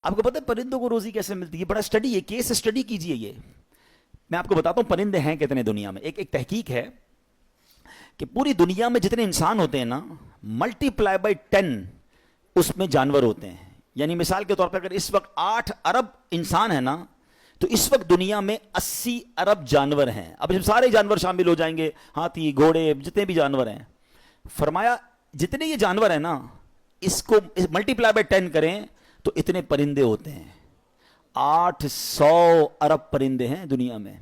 آپ کو پتہ ہے پرندوں کو روزی کیسے ملتی ہے؟ بڑا اسٹڈی ہے، کیس اسٹڈی کیجئے. یہ میں آپ کو بتاتا ہوں پرندے ہیں کتنے دنیا میں. ایک تحقیق ہے کہ پوری دنیا میں جتنے انسان ہوتے ہیں نا، ملٹی پلائی بائی 10 اس میں جانور ہوتے ہیں. یعنی مثال کے طور پر اگر اس وقت 8 ارب انسان ہیں نا، تو اس وقت دنیا میں 80 ارب جانور ہیں. اب جب سارے جانور شامل ہو جائیں گے، ہاتھی، گھوڑے، جتنے بھی جانور ہیں، فرمایا جتنے یہ جانور ہیں نا، اس کو ملٹی پلائی بائی 10 کریں تو اتنے پرندے ہوتے ہیں. 800 ارب پرندے ہیں دنیا میں.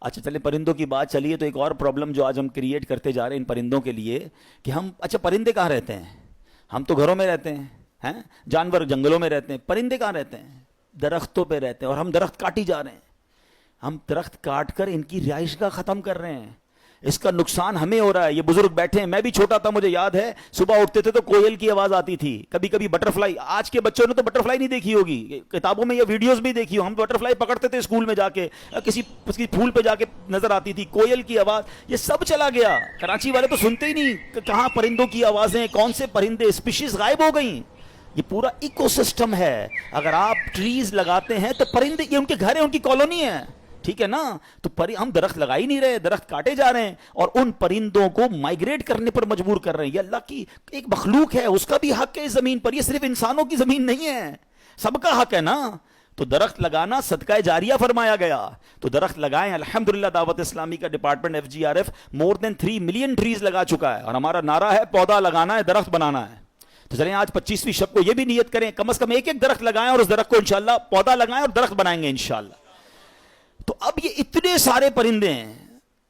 اچھا چلے پرندوں کی بات چلیے، تو ایک اور پرابلم جو آج ہم کریٹ کرتے جا رہے ہیں ان پرندوں کے لیے کہ ہم، اچھا پرندے کہاں رہتے ہیں؟ ہم تو گھروں میں رہتے ہیں، جانور جنگلوں میں رہتے ہیں. پرندے کہاں رہتے ہیں؟ درختوں پہ رہتے ہیں. اور ہم درخت کاٹی جا رہے ہیں. ہم درخت کاٹ کر ان کی رہائش گاہ ختم کر رہے ہیں. اس کا نقصان ہمیں ہو رہا ہے. یہ بزرگ بیٹھے ہیں، میں بھی چھوٹا تھا، مجھے یاد ہے صبح اٹھتے تھے تو کوئل کی آواز آتی تھی، کبھی کبھی بٹر فلائی. آج کے بچوں نے تو بٹر فلائی نہیں دیکھی ہوگی، کتابوں میں یہ ویڈیوز بھی دیکھی ہو. ہم بٹر فلائی پکڑتے تھے اسکول میں جا کے، کسی پھول پہ جا کے نظر آتی تھی کوئل کی آواز. یہ سب چلا گیا. کراچی والے تو سنتے ہی نہیں کہاں پرندوں کی آوازیں، کون سے پرندے، اسپیشیز غائب ہو گئیں. یہ پورا ایکو سسٹم ہے. اگر آپ ٹریز لگاتے ہیں تو پرندے، یہ ان کے گھر ہیں، ان کی کالونی ہے، ٹھیک ہے نا؟ تو ہم درخت لگا ہی نہیں رہے، درخت کاٹے جا رہے ہیں اور ان پرندوں کو مائگریٹ کرنے پر مجبور کر رہے ہیں. یہ اللہ کی ایک مخلوق ہے، اس کا بھی حق ہے اس زمین پر. یہ صرف انسانوں کی زمین نہیں ہے، سب کا حق ہے نا. تو درخت لگانا صدقہ جاریہ فرمایا گیا. تو درخت لگائیں. الحمدللہ دعوت اسلامی کا ڈپارٹمنٹ FGRF مور دین 3 ملین ٹریز لگا چکا ہے. اور ہمارا نعرہ ہے پودا لگانا ہے، درخت بنانا ہے. تو چلیں آج 25ویں شب کو یہ بھی نیت کریں، کم از کم ایک درخت لگائیں اور اس درخت کو انشاءاللہ پودا لگائیں اور درخت بنائیں گے انشاءاللہ. تو اب یہ اتنے سارے پرندے ہیں،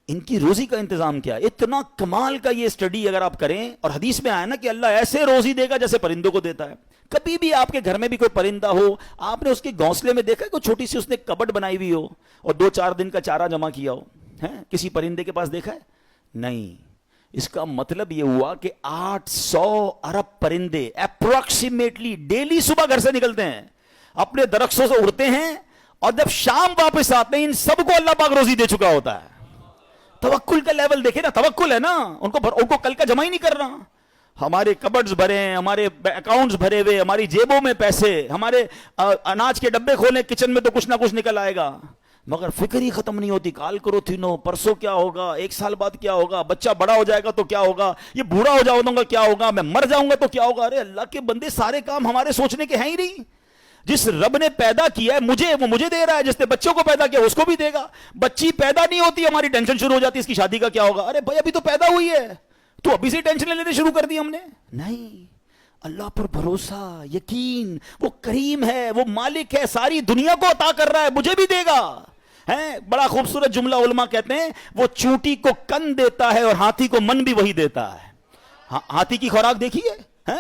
ان کی روزی کا انتظام کیا ہے؟ اتنا کمال کا یہ اسٹڈی اگر آپ کریں، اور حدیث میں آیا نا کہ اللہ ایسے روزی دے گا جیسے پرندوں کو دیتا ہے. کبھی بھی آپ کے گھر میں بھی کوئی پرندہ ہو، آپ نے اس کے گھونسلے میں دیکھا کوئی چھوٹی سی اس نے کبٹ بنائی ہوئی ہو اور 2-4 دن کا چارہ جمع کیا ہو؟ کسی پرندے کے پاس دیکھا ہے؟ نہیں. اس کا مطلب یہ ہوا کہ 800 ارب پرندے اپروکسیمیٹلی ڈیلی صبح گھر سے نکلتے ہیں، اپنے درختوں سے اڑتے ہیں، اور جب شام واپس آتے ہیں ان سب کو اللہ پاک روزی دے چکا ہوتا ہے. توکل کا لیول دیکھیں نا، توکل ہے نا. ان کو کل کا جمع ہی نہیں کر رہا. ہمارے کبڈز بھرے ہیں، ہمارے اکاؤنٹس بھرے ہوئے، ہماری جیبوں میں پیسے، ہمارے اناج کے ڈبے کھولیں کچن میں تو کچھ نہ کچھ نکل آئے گا، مگر فکر ہی ختم نہیں ہوتی. کال کرو تھینو، پرسوں کیا ہوگا، 1 سال بعد کیا ہوگا، بچہ بڑا ہو جائے گا تو کیا ہوگا، یہ بوڑھا ہو جاؤں گا کیا ہوگا، میں مر جاؤں گا تو کیا ہوگا. ارے اللہ کے بندے، سارے کام ہمارے سوچنے کے ہیں ہی نہیں. جس رب نے پیدا کیا ہے مجھے، وہ مجھے دے رہا ہے. جس نے بچوں کو پیدا کیا اس کو بھی دے گا. بچی پیدا نہیں ہوتی ہماری ٹینشن شروع ہو جاتی اس کی شادی کا کیا ہوگا. ارے بھائی ابھی تو پیدا ہوئی ہے، تو ابھی سے ٹینشن لینے شروع کر دی ہم نے. نہیں، اللہ پر بھروسہ، یقین. وہ کریم ہے، وہ مالک ہے، ساری دنیا کو عطا کر رہا ہے، مجھے بھی دے گا. بڑا خوبصورت جملہ علماء کہتے ہیں، وہ چونٹی کو کن دیتا ہے اور ہاتھی کو من بھی وہی دیتا ہے. ہاتھی کی خوراک دیکھیے،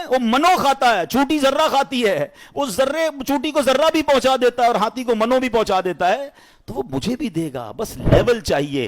وہ منو کھاتا ہے، چونٹی ذرہ کھاتی ہے. وہ ذرے چونٹی کو ذرہ بھی پہنچا دیتا ہے اور ہاتھی کو منو بھی پہنچا دیتا ہے. تو وہ مجھے بھی دے گا، بس لیول چاہیے.